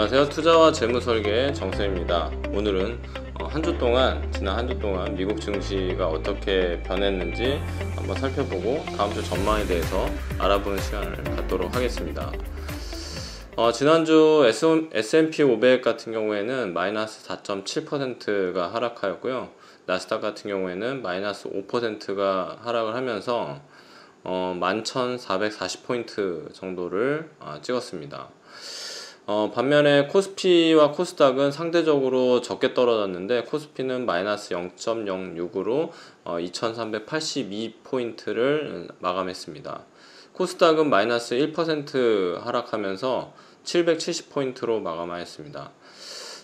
안녕하세요. 투자와 재무설계 정쌤입니다. 오늘은 지난 한 주 동안 미국 증시가 어떻게 변했는지 한번 살펴보고 다음 주 전망에 대해서 알아보는 시간을 갖도록 하겠습니다. 지난주 S&P 500 같은 경우에는 마이너스 4.7%가 하락하였고요. 나스닥 같은 경우에는 마이너스 5%가 하락을 하면서 11,440포인트 정도를 찍었습니다. 반면에 코스피와 코스닥은 상대적으로 적게 떨어졌는데, 코스피는 마이너스 0.06으로 2382포인트를 마감했습니다. 코스닥은 마이너스 1% 하락하면서 770포인트로 마감하였습니다.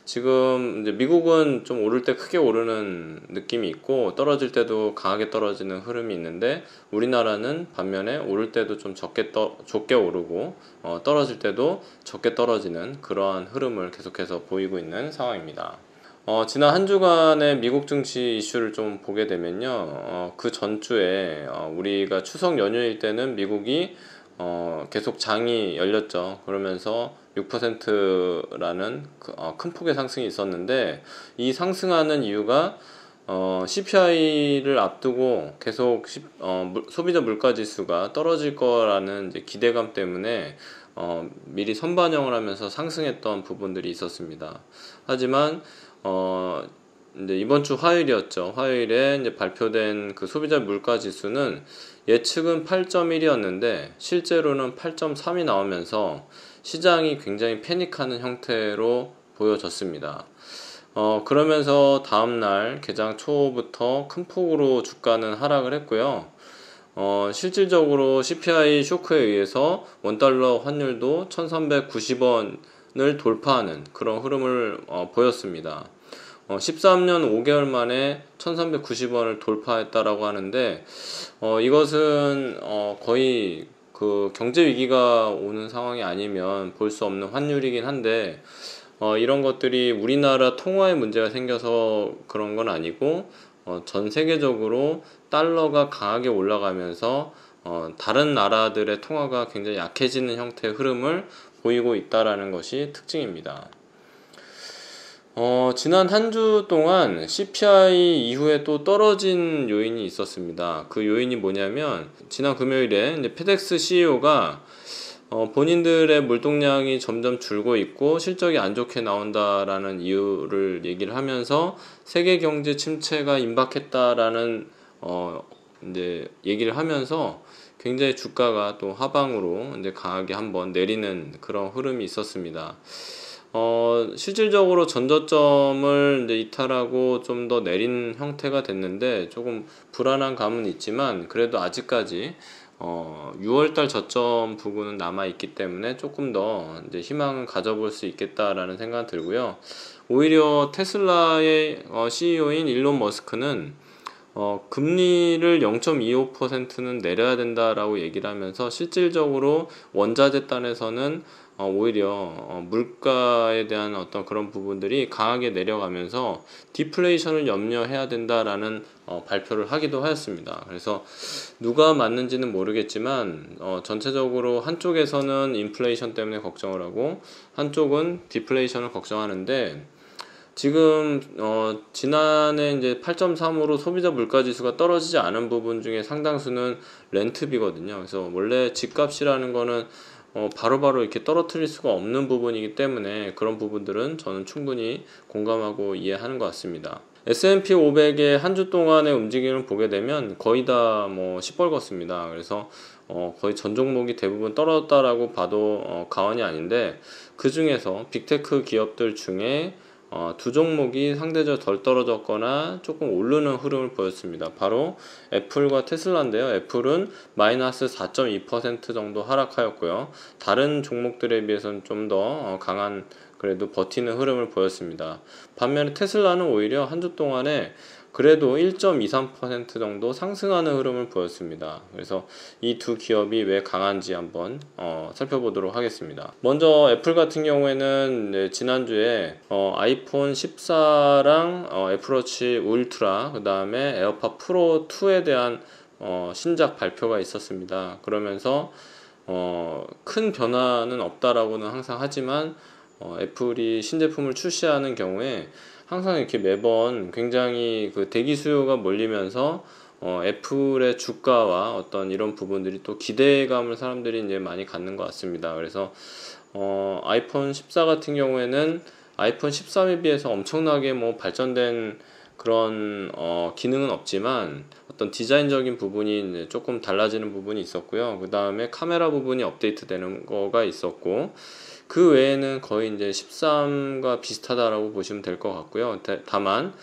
지금 이제 미국은 좀 오를 때 크게 오르는 느낌이 있고 떨어질 때도 강하게 떨어지는 흐름이 있는데, 우리나라는 반면에 오를 때도 좀 적게 오르고 떨어질 때도 적게 떨어지는 그러한 흐름을 계속해서 보이고 있는 상황입니다. 지난 한 주간의 미국 증시 이슈를 좀 보게 되면요, 그 전주에 우리가 추석 연휴일 때는 미국이 계속 장이 열렸죠. 그러면서 6%라는 큰 폭의 상승이 있었는데, 이 상승하는 이유가 CPI를 앞두고 계속 소비자 물가지수가 떨어질 거라는 이제 기대감 때문에 미리 선반영을 하면서 상승했던 부분들이 있었습니다. 하지만 이제 이번 주 화요일이었죠. 화요일에 이제 발표된 그 소비자 물가 지수는 예측은 8.1이었는데 실제로는 8.3이 나오면서 시장이 굉장히 패닉하는 형태로 보여졌습니다. 그러면서 다음날 개장 초부터 큰 폭으로 주가는 하락을 했고요. 실질적으로 CPI 쇼크에 의해서 원달러 환율도 1390원을 돌파하는 그런 흐름을 보였습니다. 13년 5개월 만에 1390원을 돌파했다라고 하는데, 이것은 거의 그 경제 위기가 오는 상황이 아니면 볼 수 없는 환율이긴 한데, 이런 것들이 우리나라 통화에 문제가 생겨서 그런 건 아니고 전 세계적으로 달러가 강하게 올라가면서 다른 나라들의 통화가 굉장히 약해지는 형태의 흐름을 보이고 있다라는 것이 특징입니다. 지난 한 주 동안 CPI 이후에 또 떨어진 요인이 있었습니다. 그 요인이 뭐냐면, 지난 금요일에 이제 페덱스 CEO가 본인들의 물동량이 점점 줄고 있고 실적이 안 좋게 나온다라는 이유를 얘기를 하면서 세계 경제 침체가 임박했다라는 이제 얘기를 하면서 굉장히 주가가 또 하방으로 이제 강하게 한번 내리는 그런 흐름이 있었습니다. 실질적으로 전저점을 이제 이탈하고 좀 더 내린 형태가 됐는데 조금 불안한 감은 있지만, 그래도 아직까지 6월달 저점 부근은 남아있기 때문에 조금 더 이제 희망을 가져볼 수 있겠다라는 생각이 들고요. 오히려 테슬라의 CEO인 일론 머스크는 금리를 0.25%는 내려야 된다라고 얘기를 하면서 실질적으로 원자재 단에서는 오히려 물가에 대한 어떤 그런 부분들이 강하게 내려가면서 디플레이션을 염려해야 된다라는 발표를 하기도 하였습니다. 그래서 누가 맞는지는 모르겠지만 전체적으로 한쪽에서는 인플레이션 때문에 걱정을 하고 한쪽은 디플레이션을 걱정하는데, 지금 지난해 이제 8.3으로 소비자 물가지수가 떨어지지 않은 부분 중에 상당수는 렌트비거든요. 그래서 원래 집값이라는 거는 바로바로 이렇게 떨어뜨릴 수가 없는 부분이기 때문에 그런 부분들은 저는 충분히 공감하고 이해하는 것 같습니다. S&P 500의 한 주 동안의 움직임을 보게 되면 거의 다 시뻘겋습니다. 그래서 거의 전 종목이 대부분 떨어졌다라고 봐도 과언이 아닌데, 그 중에서 빅테크 기업들 중에 두 종목이 상대적으로 덜 떨어졌거나 조금 오르는 흐름을 보였습니다. 바로 애플과 테슬라인데요. 애플은 마이너스 4.2% 정도 하락하였고요. 다른 종목들에 비해서는 좀 더 강한, 그래도 버티는 흐름을 보였습니다. 반면에 테슬라는 오히려 한 주 동안에 그래도 1.23% 정도 상승하는 흐름을 보였습니다. 그래서 이 두 기업이 왜 강한지 한번 살펴보도록 하겠습니다. 먼저 애플 같은 경우에는 지난주에 아이폰 14랑 애플워치 울트라, 그 다음에 에어팟 프로 2에 대한 신작 발표가 있었습니다. 그러면서 큰 변화는 없다라고는 항상 하지만 애플이 신제품을 출시하는 경우에 항상 이렇게 매번 굉장히 그 대기 수요가 몰리면서 애플의 주가와 어떤 이런 부분들이 또 기대감을 사람들이 이제 많이 갖는 것 같습니다. 그래서 아이폰 14 같은 경우에는 아이폰 13에 비해서 엄청나게 뭐 발전된 그런 기능은 없지만 어떤 디자인적인 부분이 이제 조금 달라지는 부분이 있었고요. 그 다음에 카메라 부분이 업데이트되는 거가 있었고, 그 외에는 거의 이제 13과 비슷하다라고 보시면 될 것 같고요. 다만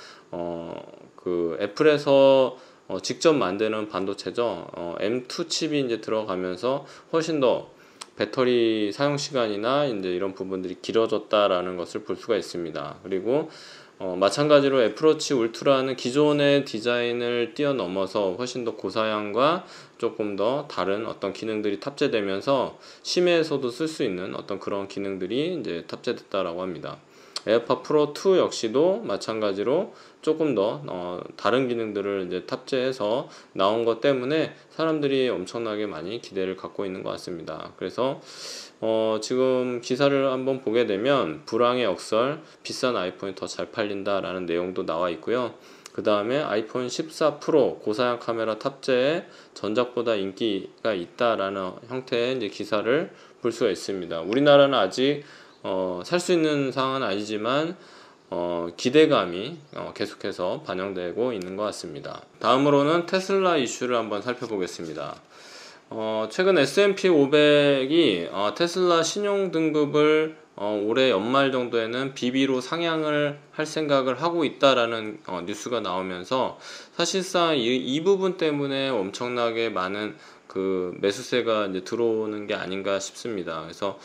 그 애플에서 직접 만드는 반도체죠. M2 칩이 이제 들어가면서 훨씬 더 배터리 사용 시간이나 이제 이런 부분들이 길어졌다라는 것을 볼 수가 있습니다. 그리고 마찬가지로 애플워치 울트라는 기존의 디자인을 뛰어넘어서 훨씬 더 고사양과 조금 더 다른 어떤 기능들이 탑재되면서 심해에서도 쓸 수 있는 어떤 그런 기능들이 이제 탑재됐다라고 합니다. 에어팟 프로 2 역시도 마찬가지로 조금 더 다른 기능들을 이제 탑재해서 나온 것 때문에 사람들이 엄청나게 많이 기대를 갖고 있는 것 같습니다. 그래서 지금 기사를 한번 보게 되면 불황의 역설, 비싼 아이폰이 더 잘 팔린다라는 내용도 나와 있고요. 그 다음에 아이폰 14 프로 고사양 카메라 탑재에 전작보다 인기가 있다라는 형태의 이제 기사를 볼 수가 있습니다. 우리나라는 아직 살 수 있는 상황은 아니지만 기대감이 계속해서 반영되고 있는 것 같습니다. 다음으로는 테슬라 이슈를 한번 살펴보겠습니다. 최근 S&P 500이 테슬라 신용 등급을 올해 연말 정도에는 BB로 상향을 할 생각을 하고 있다라는 뉴스가 나오면서 사실상 이 부분 때문에 엄청나게 많은 그 매수세가 이제 들어오는 게 아닌가 싶습니다. 그래서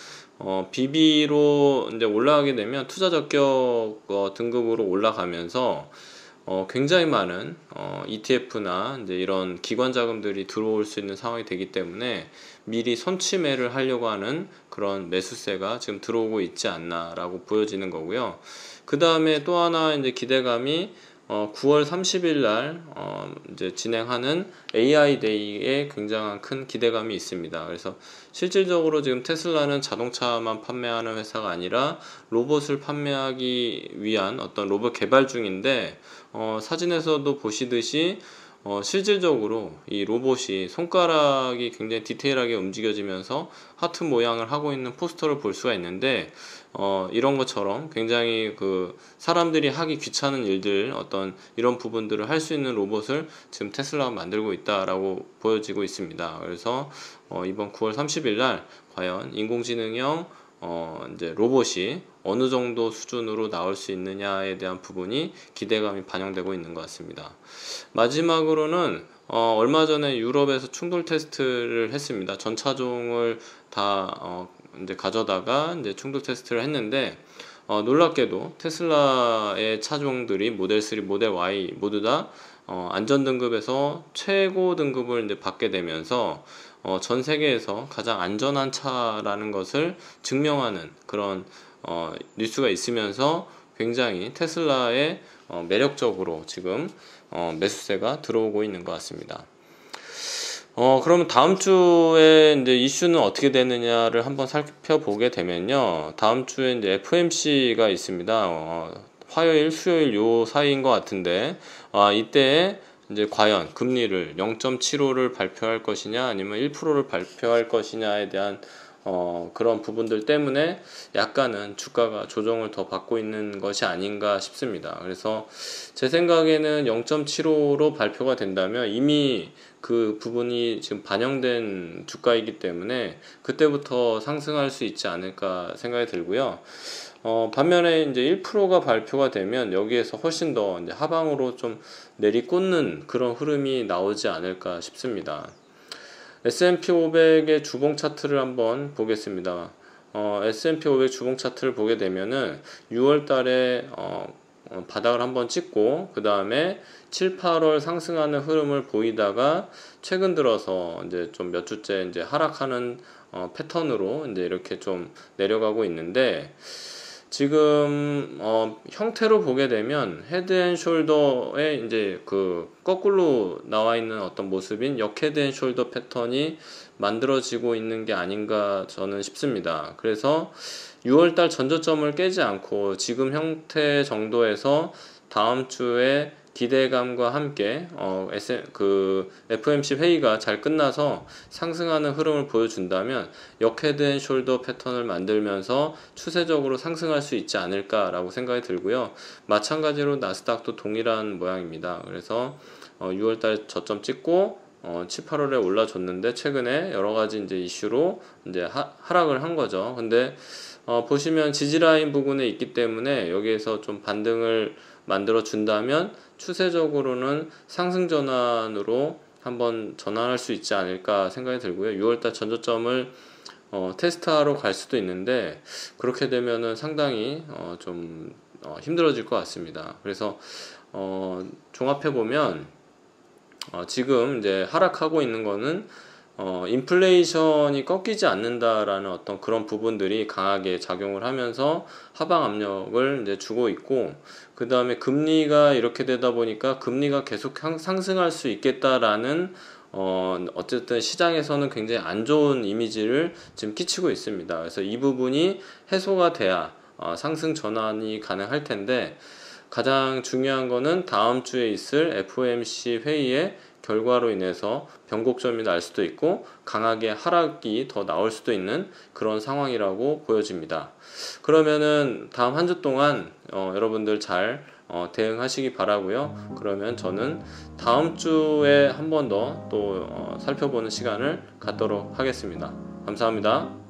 BB로 이제 올라가게 되면 투자 적격 등급으로 올라가면서 굉장히 많은 ETF나 이제 이런 기관 자금들이 들어올 수 있는 상황이 되기 때문에 미리 선취매를 하려고 하는 그런 매수세가 지금 들어오고 있지 않나라고 보여지는 거고요. 그 다음에 또 하나 이제 기대감이 9월 30일 날 이제 진행하는 AI 데이에 굉장한 큰 기대감이 있습니다. 그래서 실질적으로 지금 테슬라는 자동차만 판매하는 회사가 아니라 로봇을 판매하기 위한 어떤 로봇 개발 중인데 사진에서도 보시듯이 실질적으로 이 로봇이 손가락이 굉장히 디테일하게 움직여지면서 하트 모양을 하고 있는 포스터를 볼 수가 있는데 이런 것처럼 굉장히 그 사람들이 하기 귀찮은 일들 어떤 이런 부분들을 할 수 있는 로봇을 지금 테슬라가 만들고 있다라고 보여지고 있습니다. 그래서 이번 9월 30일 날 과연 인공지능형 이제 로봇이 어느 정도 수준으로 나올 수 있느냐에 대한 부분이 기대감이 반영되고 있는 것 같습니다. 마지막으로는 얼마 전에 유럽에서 충돌 테스트를 했습니다. 전 차종을 다 이제 가져다가 이제 충돌 테스트를 했는데 놀랍게도 테슬라의 차종들이 모델 3, 모델 Y 모두 다 안전 등급에서 최고 등급을 이제 받게 되면서 전 세계에서 가장 안전한 차라는 것을 증명하는 그런 뉴스가 있으면서 굉장히 테슬라의 매력적으로 지금 매수세가 들어오고 있는 것 같습니다. 그러면 다음 주에 이제 이슈는 어떻게 되느냐를 한번 살펴보게 되면요. 다음 주에 이제 FOMC가 있습니다. 화요일, 수요일 요 사이인 것 같은데, 이때 이제 과연 금리를 0.75를 발표할 것이냐, 아니면 1%를 발표할 것이냐에 대한 그런 부분들 때문에 약간은 주가가 조정을 더 받고 있는 것이 아닌가 싶습니다. 그래서 제 생각에는 0.75로 발표가 된다면 이미 그 부분이 지금 반영된 주가이기 때문에 그때부터 상승할 수 있지 않을까 생각이 들고요. 반면에 이제 1%가 발표가 되면 여기에서 훨씬 더 이제 하방으로 좀 내리꽂는 그런 흐름이 나오지 않을까 싶습니다. S&P 500의 주봉 차트를 한번 보겠습니다. S&P 500 주봉 차트를 보게 되면은 6월 달에 바닥을 한번 찍고 그 다음에 7, 8월 상승하는 흐름을 보이다가 최근 들어서 이제 좀 몇 주째 이제 하락하는 패턴으로 이제 이렇게 좀 내려가고 있는데 지금 형태로 보게 되면 헤드앤숄더의 이제 그 거꾸로 나와 있는 어떤 모습인 역헤드앤숄더 패턴이 만들어지고 있는 게 아닌가 저는 싶습니다. 그래서 6월달 전저점을 깨지 않고 지금 형태 정도에서 다음 주에 기대감과 함께 FOMC 회의가 잘 끝나서 상승하는 흐름을 보여준다면 역헤드앤숄더 패턴을 만들면서 추세적으로 상승할 수 있지 않을까라고 생각이 들고요. 마찬가지로 나스닥도 동일한 모양입니다. 그래서 6월달 저점 찍고 7, 8월에 올라줬는데 최근에 여러 가지 이제 이슈로 이제 하락을 한 거죠. 근데 보시면 지지라인 부분에 있기 때문에 여기에서 좀 반등을 만들어 준다면 추세적으로는 상승 전환으로 한번 전환할 수 있지 않을까 생각이 들고요. 6월달 전저점을 테스트하러 갈 수도 있는데 그렇게 되면은 상당히 좀 힘들어질 것 같습니다. 그래서 종합해 보면 지금 이제 하락하고 있는 거는 인플레이션이 꺾이지 않는다라는 어떤 그런 부분들이 강하게 작용을 하면서 하방 압력을 이제 주고 있고, 그 다음에 금리가 이렇게 되다 보니까 금리가 계속 상승할 수 있겠다라는 어쨌든 시장에서는 굉장히 안 좋은 이미지를 지금 끼치고 있습니다. 그래서 이 부분이 해소가 돼야 상승 전환이 가능할 텐데, 가장 중요한 거는 다음 주에 있을 FOMC 회의의 결과로 인해서 변곡점이 날 수도 있고 강하게 하락이 더 나올 수도 있는 그런 상황이라고 보여집니다. 그러면은 다음 한 주 동안 여러분들 잘 대응하시기 바라고요. 그러면 저는 다음 주에 한 번 더 또 살펴보는 시간을 갖도록 하겠습니다. 감사합니다.